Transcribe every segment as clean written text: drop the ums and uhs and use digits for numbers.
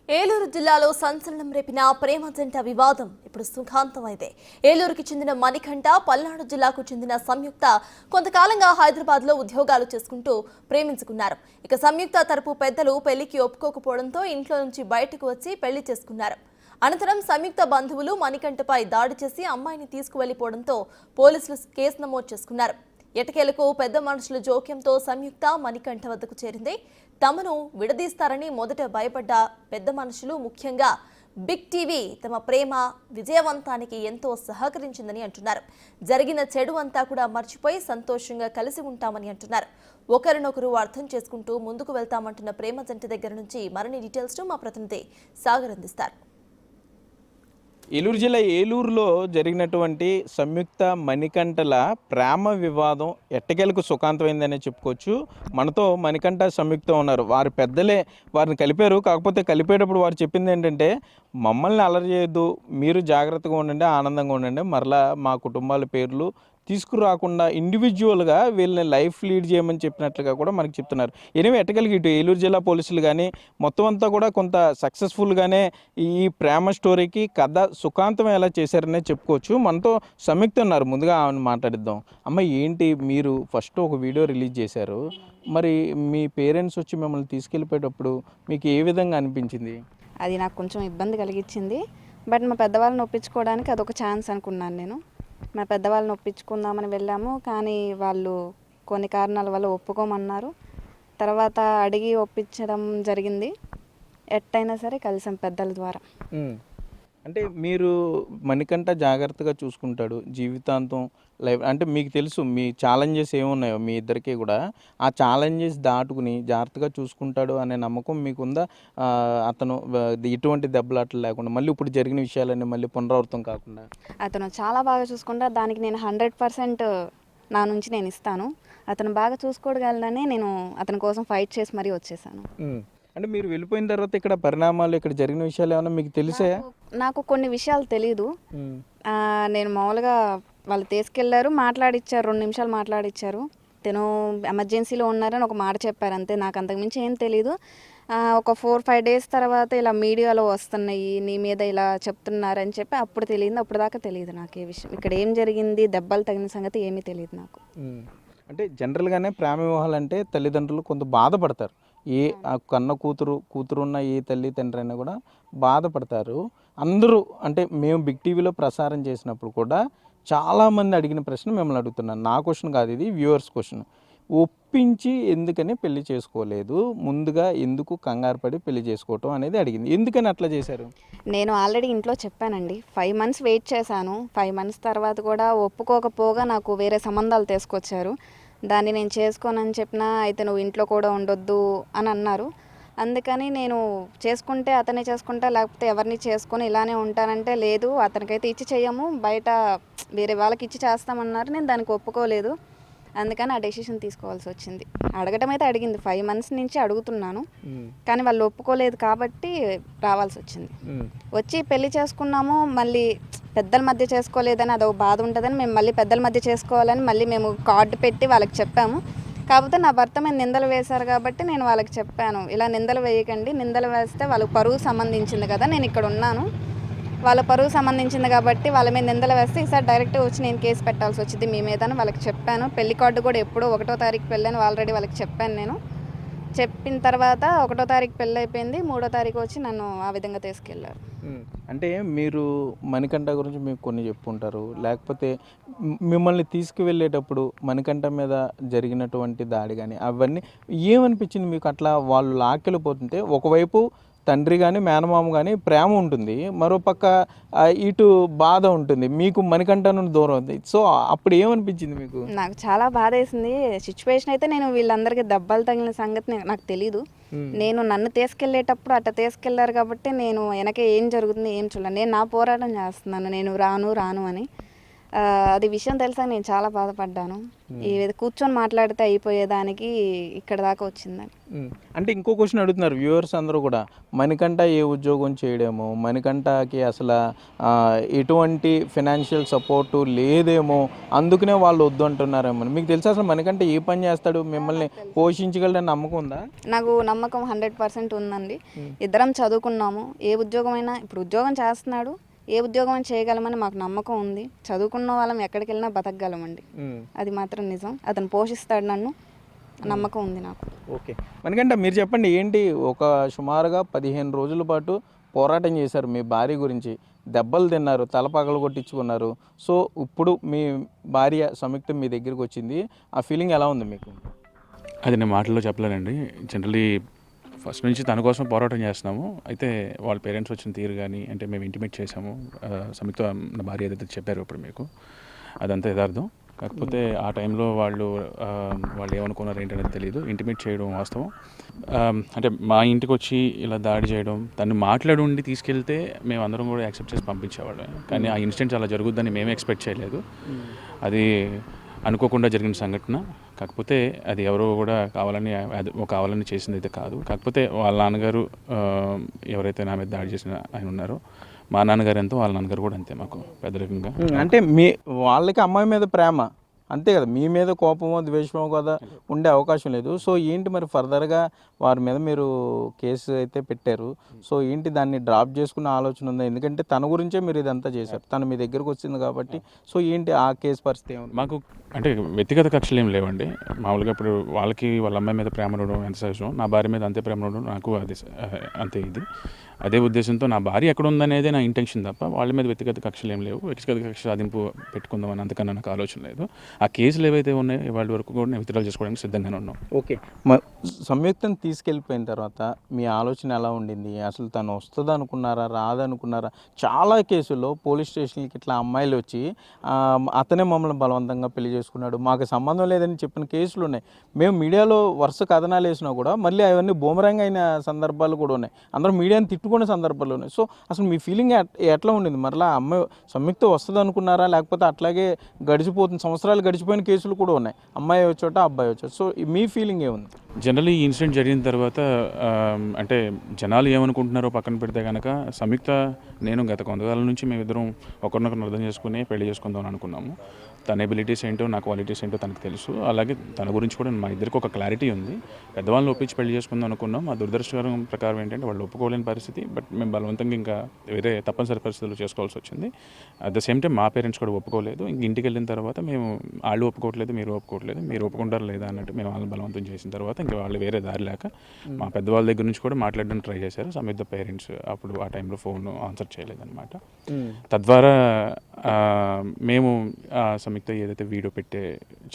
ఏలూరు జిల్లాలో సంచలనం రేపిన ప్రేమ జంట వివాదం ఇప్పుడు సుఖాంతమైంది. ఏలూరుకి చెందిన మణికంఠ, పల్నాడు జిల్లాకు చెందిన సంయుక్త కొంతకాలంగా హైదరాబాద్ లో ఉద్యోగాలు చేసుకుంటూ ప్రేమించుకున్నారు. ఇక సంయుక్త తరపు పెద్దలు పెళ్లికి ఒప్పుకోకపోవడంతో ఇంట్లో నుంచి బయటకు వచ్చి పెళ్లి చేసుకున్నారు. అనంతరం సంయుక్త బంధువులు మణికంఠపై దాడి చేసి అమ్మాయిని తీసుకువెళ్లిపోవడంతో పోలీసులు కేసు నమోదు చేసుకున్నారు. ఎటకేలకు పెద్ద మనుషుల జోక్యంతో సంయుక్త మణికంఠ వద్దకు చేరింది. తమను విడదీస్తారని మొదట భయపడ్డ పెద్ద మనుషులు, ముఖ్యంగా బిగ్ టీవీ తమ ప్రేమ విజయవంతానికి ఎంతో సహకరించిందని అంటున్నారు. జరిగిన చెడు అంతా కూడా మర్చిపోయి సంతోషంగా కలిసి ఉంటామని అంటున్నారు. ఒకరినొకరు అర్థం చేసుకుంటూ ముందుకు వెళ్తామంటున్న ప్రేమ జంట దగ్గర నుంచి మరిన్ని డీటెయిల్స్ మా ప్రతినిధి సాగర్ అందిస్తారు. ఏలూరు జిల్లా ఏలూరులో జరిగినటువంటి సంయుక్త మణికంఠల ప్రేమ వివాదం ఎట్టకేలకు సుఖాంతమైందనే చెప్పుకోవచ్చు. మనతో మణికంఠ, సంయుక్త ఉన్నారు. వారి పెద్దలే వారిని కలిపారు. కాకపోతే కలిపేటప్పుడు వారు చెప్పింది ఏంటంటే, మమ్మల్ని అల్లరి చేయొద్దు, మీరు జాగ్రత్తగా ఉండండి, ఆనందంగా ఉండండి, మరలా మా కుటుంబాల పేర్లు తీసుకురాకుండా ఇండివిజువల్గా వీళ్ళని లైఫ్ లీడ్ చేయమని చెప్పినట్లుగా కూడా మనకి చెప్తున్నారు. ఎనివే ఎట్టగలిగి ఇటు ఏలూరు జిల్లా పోలీసులు కానీ మొత్తం అంతా కూడా కొంత సక్సెస్ఫుల్గానే ఈ ప్రేమ స్టోరీకి కథ సుఖాంతం ఎలా చేశారనే చెప్పుకోవచ్చు. మనతో సంయుక్త ఉన్నారు. ముందుగా ఆమెను మాట్లాడిద్దాం. అమ్మ, ఏంటి మీరు ఫస్ట్ ఒక వీడియో రిలీజ్ చేశారు, మరి మీ పేరెంట్స్ వచ్చి మిమ్మల్ని తీసుకెళ్ళిపోయేటప్పుడు మీకు ఏ విధంగా అనిపించింది? అది నాకు కొంచెం ఇబ్బంది కలిగించింది. బట్ మా పెద్దవాళ్ళని ఒప్పించుకోవడానికి అదొక ఛాన్స్ అనుకున్నాను నేను. మా పెద్దవాళ్ళని ఒప్పించుకుందామని వెళ్ళాము, కానీ వాళ్ళు కొన్ని కారణాల వల్ల ఒప్పుకోమన్నారు. తర్వాత అడిగి ఒప్పించడం జరిగింది. ఎట్టయినా సరే కలిసాం పెద్దల ద్వారా. అంటే మీరు మణికంఠ జాగ్రత్తగా చూసుకుంటాడు జీవితాంతం లైఫ్, అంటే మీకు తెలుసు మీ ఛాలెంజెస్ ఏమున్నాయో మీ ఇద్దరికి కూడా, ఆ ఛాలెంజెస్ దాటుకుని జాగ్రత్తగా చూసుకుంటాడు అనే నమ్మకం మీకుందా? అతను ఎటువంటి దెబ్బలాటలు లేకుండా మళ్ళీ ఇప్పుడు జరిగిన విషయాలన్నీ మళ్ళీ పునరావృతం కాకుండా అతను చాలా బాగా చూసుకుంటా. దానికి నేను 100% నా నుంచి నేను ఇస్తాను. అతను బాగా చూసుకోగలనని నేను అతని కోసం ఫైట్ చేసి మరీ వచ్చేసాను. అంటే మీరు వెళ్ళిపోయిన తర్వాత ఇక్కడ పరిణామాలు, ఇక్కడ జరిగిన విషయాలు ఏమైనా మీకు తెలిసాయా? నాకు కొన్ని విషయాలు తెలీదు. నేను మామూలుగా వాళ్ళు తీసుకెళ్లారు, మాట్లాడిచ్చారు, 2 నిమిషాలు మాట్లాడిచ్చారు. తను ఎమర్జెన్సీలో ఉన్నారని ఒక మాట చెప్పారు, అంతే. నాకు అంతకుమించి ఏం తెలీదు. ఒక 4-5 డేస్ తర్వాత ఇలా మీడియాలో వస్తున్నాయి, నీ మీద ఇలా చెప్తున్నారని చెప్పి అప్పుడు తెలియదు. అప్పుడు దాకా తెలియదు నాకు ఏ విషయం, ఇక్కడ ఏం జరిగింది, దెబ్బలు తగిన సంగతి ఏమీ తెలియదు నాకు. అంటే జనరల్గానే ప్రేమ వివాహాలు అంటే తల్లిదండ్రులు కొంత బాధపడతారు. ఏ కన్న కూతురున్న ఏ తల్లి తండ్రి అయినా కూడా బాధపడతారు. అందరూ అంటే మేము బిగ్ టీవీలో ప్రసారం చేసినప్పుడు కూడా చాలామంది అడిగిన ప్రశ్న మిమ్మల్ని అడుగుతున్నాను. నా క్వశ్చన్ కాదు, ఇది వ్యూవర్స్ క్వశ్చన్. ఒప్పించి ఎందుకని పెళ్లి చేసుకోలేదు, ముందుగా ఎందుకు కంగారు పడి పెళ్లి చేసుకోవటం అనేది అడిగింది. ఎందుకని అట్లా చేశారు? నేను ఆల్రెడీ ఇంట్లో చెప్పానండి. 5 months వెయిట్ చేశాను. 5 months తర్వాత కూడా ఒప్పుకోకపోగా నాకు వేరే సంబంధాలు తీసుకొచ్చారు. దాన్ని నేను చేసుకోనని చెప్పినా, అయితే నువ్వు ఇంట్లో కూడా ఉండొద్దు అని అన్నారు. అందుకని నేను చేసుకుంటే అతనే చేసుకుంటా, లేకపోతే ఎవరిని చేసుకొని ఇలానే ఉంటానంటే, లేదు అతనికైతే ఇచ్చి చెయ్యము, బయట వేరే వాళ్ళకి ఇచ్చి చేస్తామన్నారు. నేను దానికి ఒప్పుకోలేదు. అందుకని ఆ డెసిషన్ తీసుకోవాల్సి వచ్చింది. అడగటం అయితే అడిగింది, 5 months నుంచి అడుగుతున్నాను, కానీ వాళ్ళు ఒప్పుకోలేదు కాబట్టి రావాల్సి వచ్చింది. వచ్చి పెళ్లి చేసుకున్నాము, మళ్ళీ పెద్దల మధ్య చేసుకోలేదని అదొక బాధ ఉంటుందని మేము మళ్ళీ పెద్దల మధ్య చేసుకోవాలని మళ్ళీ మేము కార్డు పెట్టి వాళ్ళకి చెప్పాము. కాకపోతే నా భర్త మీద నిందలు వేశారు కాబట్టి నేను వాళ్ళకి చెప్పాను, ఇలా నిందలు వేయకండి, నిందలు వేస్తే వాళ్ళకి పరువు సంబంధించింది కదా, నేను ఇక్కడ ఉన్నాను, వాళ్ళ పరువు సంబంధించింది కాబట్టి వాళ్ళ మీద నిందలు వేస్తే ఈసారి డైరెక్ట్గా వచ్చి నేను కేసు పెట్టాల్సి వచ్చింది మీ మీద అని వాళ్ళకి చెప్పాను. పెళ్లి కార్డు కూడా ఎప్పుడో 1వ తారీఖు పెళ్ళని ఆల్రెడీ వాళ్ళకి చెప్పాను. నేను చెప్పిన తర్వాత 1వ తారీఖు పెళ్ళి అయిపోయింది, 3వ తారీఖు వచ్చి నన్ను ఆ విధంగా తీసుకెళ్లారు. అంటే మీరు మణికంఠ గురించి మీకు కొన్ని చెప్పుకుంటారు, లేకపోతే మిమ్మల్ని తీసుకువెళ్ళేటప్పుడు మణికంఠ మీద జరిగినటువంటి దాడి కానీ అవన్నీ ఏమనిపించింది మీకు? అట్లా వాళ్ళు లాక్కెళ్ళిపోతుంటే ఒకవైపు తండ్రి కానీ మేనమామ కానీ ప్రేమ ఉంటుంది, మరోపక్క ఇటు బాధ ఉంటుంది, మీకు మణికంఠ నుండి దూరం ఉంది. సో అప్పుడు ఏమనిపించింది మీకు? నాకు చాలా బాధ వేసింది. సిచ్యువేషన్ అయితే నేను వీళ్ళందరికీ దెబ్బలు తగిలిన సంగతి నాకు తెలీదు. నేను నన్ను తీసుకెళ్లేటప్పుడు అట్లా తీసుకెళ్లారు కాబట్టి నేను వెనక ఏం జరుగుతుంది ఏం చూడలేదు. నేను నా పోరాటం చేస్తున్నాను, నేను రాను అని. అది విషయం తెలిసాక నేను చాలా బాధపడ్డాను. ఇది కూర్చొని మాట్లాడితే అయిపోయేదానికి ఇక్కడ దాకా వచ్చిందని. అంటే ఇంకో క్వశ్చన్ అడుగుతున్నారు వ్యూవర్స్ అందరూ కూడా, మణికంఠ ఏ ఉద్యోగం చేయడేమో, మణికంఠకి అసలు ఎటువంటి ఫినాన్షియల్ సపోర్టు లేదేమో, అందుకనే వాళ్ళు వద్దు అంటున్నారేమో. మీకు తెలుసా అసలు మణికంఠ ఏ పని చేస్తాడు, మిమ్మల్ని పోషించగలడని నమ్మకం ఉందా? నాకు నమ్మకం 100% ఉందండి. ఇద్దరం చదువుకున్నాము. ఏ ఉద్యోగమైనా ఇప్పుడు ఉద్యోగం చేస్తున్నాడు, ఏ ఉద్యోగం చేయగలమని మాకు నమ్మకం ఉంది. చదువుకున్న వాళ్ళం ఎక్కడికి వెళ్ళినా బతకగలమండి, అది మాత్రం నిజం. అతను పోషిస్తాడు నన్ను, నమ్మకం ఉంది నాకు. ఓకే, మనకంటే మీరు చెప్పండి, ఏంటి ఒక సుమారుగా 15 రోజుల పాటు పోరాటం చేశారు మీ భార్య గురించి, దెబ్బలు తిన్నారు, తల పగలు కొట్టించుకున్నారు. సో ఇప్పుడు మీ భార్య సంయుక్త మీ దగ్గరికి వచ్చింది, ఆ ఫీలింగ్ ఎలా ఉంది మీకు? అది నేను మాటల్లో చెప్పలేనండి. జనరలీ ఫస్ట్ నుంచి తన కోసం పోరాటం చేస్తున్నాము. అయితే వాళ్ళ పేరెంట్స్ వచ్చిన తీరు కానీ, అంటే మేము ఇంటిమేట్ చేసాము, సంయుక్త నా భార్య ఏదైతే చెప్పారు ఇప్పుడు మీకు, అదంతా యథార్థం. కాకపోతే ఆ టైంలో వాళ్ళు ఏమనుకున్నారు ఏంటనేది తెలియదు. ఇంటిమేట్ చేయడం వాస్తవం. అంటే మా ఇంటికి వచ్చి ఇలా దాడి చేయడం, తను మాట్లాడి ఉండి తీసుకెళ్తే మేము అందరం కూడా యాక్సెప్ట్ చేసి పంపించేవాళ్ళం. కానీ ఆ ఇన్సిడెంట్స్ అలా జరుగుద్దని మేమే ఎక్స్పెక్ట్ చేయలేదు. అది అనుకోకుండా జరిగిన సంఘటన. కాకపోతే అది ఎవరో కూడా కావాలని చేసింది అయితే కాదు. కాకపోతే వాళ్ళ నాన్నగారు ఎవరైతే నా మీద దాడి చేసిన ఆయన ఉన్నారో, మా నాన్నగారు ఎంతో వాళ్ళ నాన్నగారు కూడా అంతే మాకు పెద్దరికంగా. అంటే వాళ్ళకి అమ్మాయి మీద ప్రేమ అంతే కదా, మీ మీద కోపమో ద్వేషమో కదా ఉండే అవకాశం లేదు. సో ఏంటి మరి ఫర్దర్గా వారి మీద మీరు కేసు అయితే పెట్టారు. సో ఏంటి దాన్ని డ్రాప్ చేసుకునే ఆలోచన ఉందా? ఎందుకంటే తన గురించే మీరు ఇదంతా చేశారు, తను మీ దగ్గరకు వచ్చింది కాబట్టి. సో ఏంటి ఆ కేసు పరిస్థితి? మాకు అంటే వ్యక్తిగత కక్షలు ఏం లేవండి. మామూలుగా ఇప్పుడు వాళ్ళకి వాళ్ళ అమ్మాయి మీద ప్రేమ ఉండడం ఎంత సహజం, నా భార్య మీద అంతే ప్రేమ ఉండడం నాకు అది అంతే. అదే ఉద్దేశంతో నా భార్య ఎక్కడ ఉందనేదే నా ఇంటెన్షన్ తప్ప వాళ్ళ మీద వ్యక్తిగత కక్షలు ఏం లేవు. వ్యక్తిగత కక్ష సాధింపు పెట్టుకుందామని అంతకన్నా నాకు ఆలోచన లేదు. ఆ కేసులు ఏవైతే ఉన్నాయో ఇవాళ వరకు కూడా నేను విత్డ్రా చేసుకోవడానికి సిద్ధంగానే ఉన్నాం. ఓకే, సంయుక్తను తీసుకెళ్ళిపోయిన తర్వాత మీ ఆలోచన ఎలా ఉండింది? అసలు తను వస్తుంది అనుకున్నారా, రాదనుకున్నారా? చాలా కేసుల్లో పోలీస్ స్టేషన్కి ఇట్లా అమ్మాయిలు వచ్చి అతనే మమ్మల్ని బలవంతంగా పెళ్లి చేసుకున్నాడు, మాకు సంబంధం లేదని చెప్పిన కేసులు ఉన్నాయి. మేము మీడియాలో వరుస కథనాలు వేసినా కూడా మళ్ళీ అవన్నీ బూమరంగ్ అయిన సందర్భాలు కూడా ఉన్నాయి. అందరూ మీడియాని తిట్టుకునే సందర్భాలు ఉన్నాయి. సో అసలు మీ ఫీలింగ్ ఎట్లా ఉండింది? మరలా అమ్మాయి సంయుక్త వస్తుంది అనుకున్నారా, లేకపోతే అట్లాగే గడిచిపోతుంది, సంవత్సరాలు గడిచిపోయిన కేసులు కూడా ఉన్నాయి, అమ్మాయి వచ్చోట అబ్బాయి వచ్చోట. సో మీ ఫీలింగ్ ఏముంది? జనరల్లీ ఈ ఇన్సిడెంట్ జరిగిన తర్వాత అంటే జనాలు ఏమనుకుంటున్నారో పక్కన పెడితే కనుక, సంయుక్త నేను గత కొంతకాలం నుంచి మేమిద్దరం ఒకరినొకరు అర్థం చేసుకుని పెళ్లి చేసుకుందాం అనుకున్నాము. తన ఎబిలిటీస్ ఏంటో నా క్వాలిటీస్ ఏంటో తనకు తెలుసు. అలాగే తన గురించి కూడా మా ఇద్దరికి ఒక క్లారిటీ ఉంది. పెద్దవాళ్ళని ఒప్పించి పెళ్లి చేసుకుందాం అనుకున్నాం. ఆ దురదృష్టకరం ప్రకారం ఏంటంటే వాళ్ళు ఒప్పుకోలేని పరిస్థితి. బట్ మేము బలవంతంగా ఇంకా వేరే తప్పనిసరి పరిస్థితుల్లో చేసుకోవాల్సి వచ్చింది. అట్ ద సేమ్ టైం మా పేరెంట్స్ కూడా ఒప్పుకోలేదు. ఇంటికి వెళ్ళిన తర్వాత మేము వాళ్ళు ఒప్పుకోవట్లేదు, మీరు ఒప్పుకుంటారు లేదా అన్నట్టు మేము వాళ్ళని బలవంతం చేసిన తర్వాత ఇంకా వాళ్ళు వేరే దారి లేక మా పెద్దవాళ్ళ దగ్గర నుంచి కూడా మాట్లాడడానికి ట్రై చేశారు. సంయుక్త పేరెంట్స్ అప్పుడు ఆ టైంలో ఫోన్ ఆన్సర్ చేయలేదన్నమాట. తద్వారా మేము సంయుక్త ఏదైతే వీడియో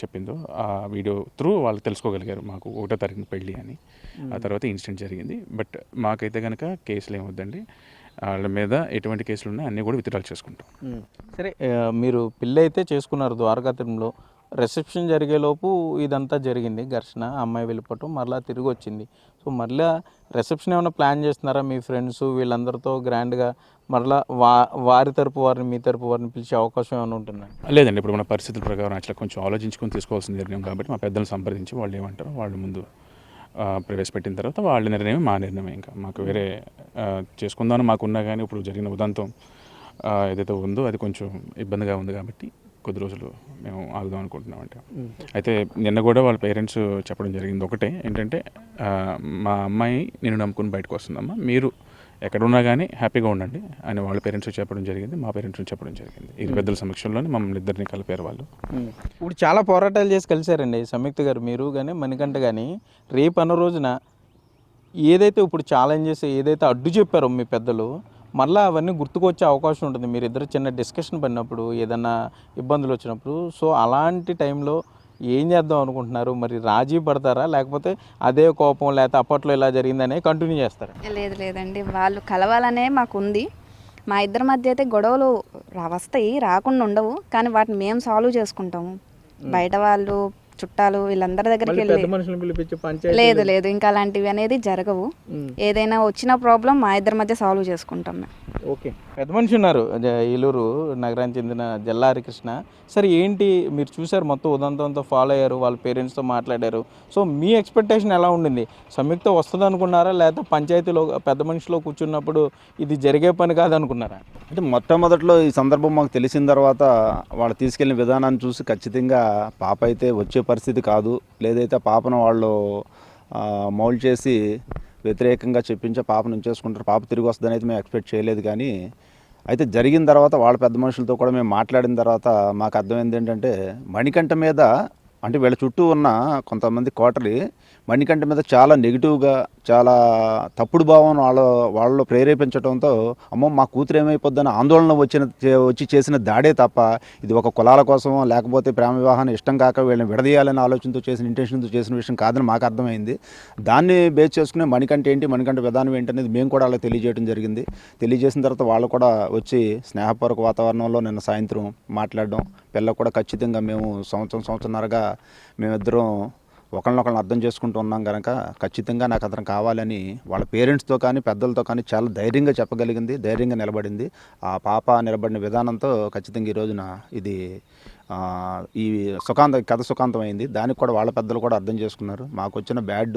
చెప్పిందో ఆ వీడియో త్రూ వాళ్ళు తెలుసుకోగలిగారు మాకు 1వ తారీఖున పెళ్ళి అని. ఆ తర్వాత ఇన్సిడెంట్ జరిగింది. బట్ మాకైతే కనుక కేసులు ఏమొద్దండి, వాళ్ళ మీద ఎటువంటి కేసులు ఉన్నాయి అన్నీ కూడా విత్డ్రా చేసుకుంటాం. సరే, మీరు పెళ్ళి అయితే చేసుకున్నారు ద్వారకాతిలో. రిసెప్షన్ జరిగేలోపు ఇదంతా జరిగింది, ఘర్షణ, అమ్మాయి వెళ్ళిపోవటం, మరలా తిరిగి వచ్చింది. సో మరలా రిసెప్షన్ ఏమైనా ప్లాన్ చేస్తున్నారా మీ ఫ్రెండ్స్ వీళ్ళందరితో గ్రాండ్గా? మరలా వారి తరపు వారిని మీ తరపు వారిని పిలిచే అవకాశం ఏమైనా ఉంటుందా? లేదండి, ఇప్పుడు మన పరిస్థితుల ప్రకారం అట్లా కొంచెం ఆలోచించుకొని తీసుకోవాల్సిన నిర్ణయం కాబట్టి మా పెద్దలను సంప్రదించి వాళ్ళు ఏమంటారో వాళ్ళు ముందు ప్రవేశపెట్టిన తర్వాత వాళ్ళ నిర్ణయం మా నిర్ణయం. ఇంకా మాకు వేరే చేసుకుందామని మాకున్నా కానీ ఇప్పుడు జరిగిన ఉదంతం ఏదైతే ఉందో అది కొంచెం ఇబ్బందిగా ఉంది కాబట్టి కొద్ది రోజులు మేము ఆగుదాం అనుకుంటున్నామంటే. అయితే నిన్న కూడా వాళ్ళ పేరెంట్స్ చెప్పడం జరిగింది ఒకటే, ఏంటంటే మా అమ్మాయి నేను నమ్ముకుని బయటకు వస్తుందమ్మా, మీరు ఎక్కడున్నా కానీ హ్యాపీగా ఉండండి అని వాళ్ళ పేరెంట్స్ చెప్పడం జరిగింది, మా పేరెంట్స్ చెప్పడం జరిగింది. ఈ పెద్దల సమక్షంలోనే మమ్మల్ని ఇద్దరిని కలిపారు వాళ్ళు. ఇప్పుడు చాలా పోరాటాలు చేసి కలిశారండి సంయుక్త గారు, మీరు కానీ మణికంఠ కానీ. రేపు అన్న రోజున ఏదైతే ఇప్పుడు ఛాలెంజెస్ ఏదైతే అడ్డు చెప్పారో మీ పెద్దలు, మళ్ళీ అవన్నీ గుర్తుకొచ్చే అవకాశం ఉంటుంది మీరు ఇద్దరు చిన్న డిస్కషన్ పడినప్పుడు, ఏదన్నా ఇబ్బందులు వచ్చినప్పుడు. సో అలాంటి టైంలో ఏం చేద్దాం అనుకుంటున్నారు? మరి రాజీ పడతారా, లేకపోతే అదే కోపం లేకపోతే అప్పట్లో ఇలా జరిగిందనే కంటిన్యూ చేస్తారా? లేదండి, వాళ్ళు కలవాలనే మాకు ఉంది. మా ఇద్దరి మధ్య అయితే గొడవలు వస్తాయి, రాకుండా ఉండవు, కానీ వాటిని మేము సాల్వ్ చేసుకుంటాము. బయట వాళ్ళు చుట్టాలు వీళ్ళందరి దగ్గరికి మళ్ళీ వెళ్ళి పెద్ద మనుషులను పిలిపించి పంచాయతీ లేదు లేదు ఇంకా అలాంటివి అనేది జరగవు. ఏదైనా వచ్చిన ప్రాబ్లం మా ఇద్దరి మధ్య సాల్వ్ చేసుకుంటాం మేము. ఓకే, పెద్ద మనిషి ఉన్నారు ఏలూరు నగరానికి చెందిన జల్లా హరికృష్ణ. సరే, ఏంటి మీరు చూసారు, మొత్తం ఉదంతంతో ఫాలో అయ్యారు, వాళ్ళ పేరెంట్స్తో మాట్లాడారు. సో మీ ఎక్స్పెక్టేషన్ ఎలా ఉండింది? సంయుక్త వస్తుంది అనుకున్నారా, లేకపోతే పంచాయతీలో పెద్ద మనిషిలో కూర్చున్నప్పుడు ఇది జరిగే పని కాదనుకున్నారా? అంటే మొట్టమొదట్లో ఈ సందర్భం మాకు తెలిసిన తర్వాత వాళ్ళు తీసుకెళ్ళిన విధానాన్ని చూసి ఖచ్చితంగా పాప అయితే వచ్చే పరిస్థితి కాదు, లేదైతే పాపను వాళ్ళు మౌల్డ్ చేసి వ్యతిరేకంగా చెప్పించే పాపను ఉంచేసుకుంటారు, పాప తిరిగి వస్తుందని అయితే మేము ఎక్స్పెక్ట్ చేయలేదు. కానీ అయితే జరిగిన తర్వాత వాళ్ళ పెద్ద మనుషులతో కూడా మేము మాట్లాడిన తర్వాత మాకు అర్థమైంది ఏంటంటే, మణికంఠ మీద అంటే వీళ్ళ చుట్టూ ఉన్న కొంతమంది కోటరి మణికంఠ మీద చాలా నెగిటివ్గా, చాలా తప్పుడు భావం వాళ్ళలో ప్రేరేపించడంతో అమ్మో మా కూతురు ఏమైపోద్దని ఆందోళన వచ్చి చేసిన దాడే తప్ప ఇది ఒక కులాల కోసమో లేకపోతే ప్రేమ వివాహాన్ని ఇష్టం కాక వీళ్ళని విడదీయాలనే ఆలోచనతో చేసిన ఇంటెన్షన్తో చేసిన విషయం కాదని మాకు అర్థమైంది. దాన్ని బేస్ చేసుకునే మణికంఠ ఏంటి, మణికంఠ విధానం ఏంటి అనేది మేము కూడా వాళ్ళకి తెలియజేయడం జరిగింది. తెలియజేసిన తర్వాత వాళ్ళు కూడా వచ్చి స్నేహపూర్వక వాతావరణంలో నిన్న సాయంత్రం మాట్లాడడం, పిల్ల కూడా ఖచ్చితంగా మేము సంవత్సరంన్నరగా మేమిద్దరం ఒకరినొకరిని అర్థం చేసుకుంటూ ఉన్నాం కనుక ఖచ్చితంగా నాకు అతను కావాలని వాళ్ళ పేరెంట్స్తో కానీ పెద్దలతో కానీ చాలా ధైర్యంగా చెప్పగలిగింది, ధైర్యంగా నిలబడింది. ఆ పాప నిలబడిన విధానంతో ఖచ్చితంగా ఈ రోజున ఇది ఈ కథ సుఖాంతం అయింది. దానికి కూడా వాళ్ళ పెద్దలు కూడా అర్థం చేసుకున్నారు. మాకు వచ్చిన బ్యాడ్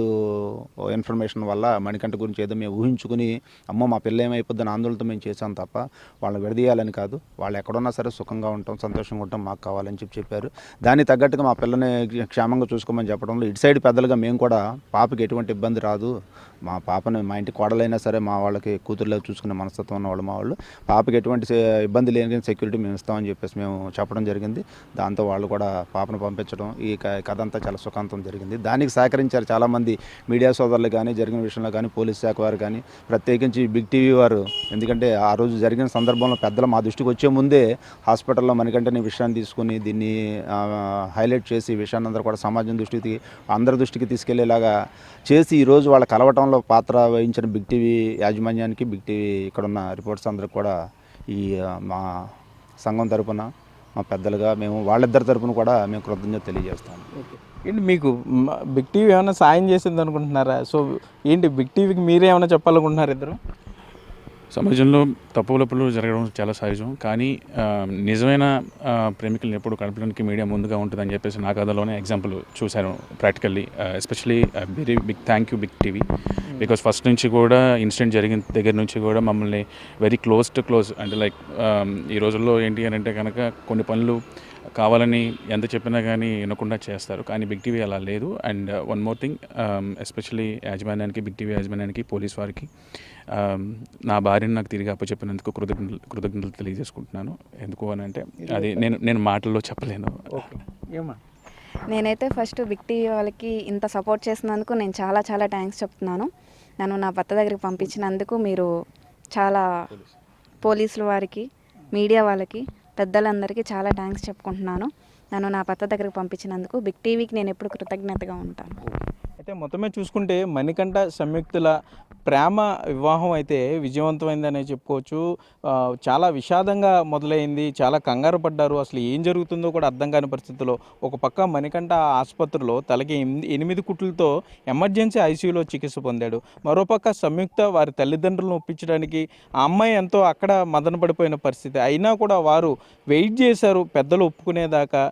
ఇన్ఫర్మేషన్ వల్ల మణికంఠ గురించి ఏదో మేము ఊహించుకుని అమ్మో మా పిల్ల ఏమైపోద్దని ఆందోళనతో మేము చేసాం తప్ప వాళ్ళని విడదీయాలని కాదు. వాళ్ళు ఎక్కడున్నా సరే సుఖంగా ఉంటాం, సంతోషంగా ఉంటాం, మాకు కావాలని చెప్పారు. దానికి తగ్గట్టుగా మా పిల్లని క్షేమంగా చూసుకోమని చెప్పడంలో ఇటు సైడ్ పెద్దలుగా మేము కూడా పాపకి ఎటువంటి ఇబ్బంది రాదు, మా పాపని మా ఇంటి కోడలైనా సరే మా వాళ్ళకి కూతురులో చూసుకునే మనస్తత్వం ఉన్న వాళ్ళు మా వాళ్ళు, పాపకి ఎటువంటి ఇబ్బంది లేని సెక్యూరిటీ మేము ఇస్తామని చెప్పేసి మేము చెప్పడం జరిగింది. దాంతో వాళ్ళు కూడా పాపను పంపించడం, ఈ కథ అంతా చాలా సుఖాంతం జరిగింది. దానికి సహకరించారు చాలామంది మీడియా సోదరులు కానీ, జరిగిన విషయంలో కానీ పోలీస్ శాఖ వారు కానీ, ప్రత్యేకించి బిగ్ టీవీ వారు. ఎందుకంటే ఆ రోజు జరిగిన సందర్భంలో పెద్దలు మా దృష్టికి వచ్చే ముందే హాస్పిటల్లో మణికంఠని విషయాన్ని తీసుకుని దీన్ని హైలైట్ చేసి విషయాన్ని అందరూ కూడా సమాజం దృష్టికి, అందరి దృష్టికి తీసుకెళ్లేలాగా చేసి ఈరోజు వాళ్ళ కలవటంలో పాత్ర వహించిన బిగ్ టీవీ యాజమాన్యానికి, బిగ్ టీవీ ఇక్కడున్న రిపోర్టర్స్ అందరికి కూడా ఈ మా సంఘం తరపున మా పెద్దలుగా మేము వాళ్ళిద్దరి తరపున కూడా మేము కృతజ్ఞత తెలియజేస్తాము. ఏంటి మీకు బిగ్ టీవీ ఏమైనా సాయం చేసింది అనుకుంటున్నారా? సో ఏంటి బిగ్ టీవీకి మీరే ఏమైనా చెప్పాలనుకుంటున్నారు? ఇద్దరు సమాజంలో తప్పులప్పులు జరగడం చాలా సహజం, కానీ నిజమైన ప్రేమికులను ఎప్పుడు కలపడానికి మీడియా ముందుగా ఉంటుందని చెప్పేసి నా కథలోనే ఎగ్జాంపుల్ చూశాను practically. Especially very big thank you big TV, because first నుంచి కూడా ఇన్సిడెంట్ జరిగిన దగ్గర నుంచి కూడా మమ్మల్ని వెరీ క్లోజ్ అంటే లైక్ ఈ రోజుల్లో ఏంటి అని అంటే కనుక కొన్ని పనులు కావాలని ఎంత చెప్పినా కానీ వినకుండా చేస్తారు, కానీ బిగ్ టీవీ అలా లేదు. And one more thing, especially యాజమాన్యానికి, బిగ్ టీవీ యాజమాన్యానికి, పోలీస్ వారికి నా భార్యను నాకు తిరిగి అప్పచెప్పినందుకు కృతజ్ఞతలు తెలియజేసుకుంటున్నాను. ఎందుకు అని అంటే అది నేను మాటల్లో చెప్పలేను. నేనైతే ఫస్ట్ బిగ్ టీవీ వాళ్ళకి ఇంత సపోర్ట్ చేసినందుకు నేను చాలా థ్యాంక్స్ చెప్తున్నాను. నన్ను నా భర్త దగ్గరికి పంపించినందుకు మీరు చాలా పోలీసుల వారికి, మీడియా వాళ్ళకి, పెద్దలందరికీ చాలా థ్యాంక్స్ చెప్పుకుంటున్నాను. నన్ను నా భర్త దగ్గరికి పంపించినందుకు బిగ్ టీవీకి నేను ఎప్పుడు కృతజ్ఞతగా ఉంటాను. అయితే మొత్తమే చూసుకుంటే మణికంఠ సంయుక్తుల ప్రేమ వివాహం అయితే విజయవంతమైందనే చెప్పుకోవచ్చు. చాలా విషాదంగా మొదలైంది, చాలా కంగారు పడ్డారు, అసలు ఏం జరుగుతుందో కూడా అర్థం కాని పరిస్థితుల్లో. ఒక పక్క మణికంఠ ఆసుపత్రిలో తలకి 8 కుట్లతో ఎమర్జెన్సీ ఐసీయూలో చికిత్స పొందాడు. మరోపక్క సంయుక్త వారి తల్లిదండ్రులను ఒప్పించడానికి ఆ అమ్మాయి ఎంతో అక్కడ మదన పడిపోయిన పరిస్థితి. అయినా కూడా వారు వెయిట్ చేశారు పెద్దలు ఒప్పుకునేదాకా.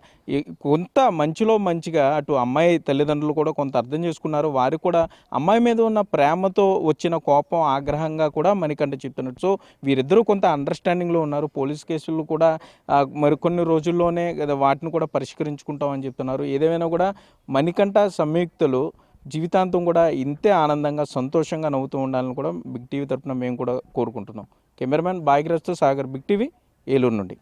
కొంత మంచిలో మంచిగా అటు అమ్మాయి తల్లిదండ్రులు కూడా కొంత అర్థం చేసుకున్నారు. వారు కూడా అమ్మాయి మీద ఉన్న ప్రేమతో వచ్చిన కోపం, ఆగ్రహంగా కూడా మణికంఠ చెప్తున్నారు. సో వీరిద్దరూ కొంత అండర్స్టాండింగ్లో ఉన్నారు. పోలీస్ కేసులు కూడా మరికొన్ని రోజుల్లోనే వాటిని కూడా పరిష్కరించుకుంటామని చెప్తున్నారు. ఏదేమైనా కూడా మణికంఠ సంయుక్తులు జీవితాంతం కూడా ఇంతే ఆనందంగా, సంతోషంగా నవ్వుతూ ఉండాలని కూడా బిగ్ టీవీ తరఫున మేము కూడా కోరుకుంటున్నాం. కెమెరామెన్ బాగిరాజ్తో సాగర్, బిగ్ టీవీ, ఏలూరు నుండి.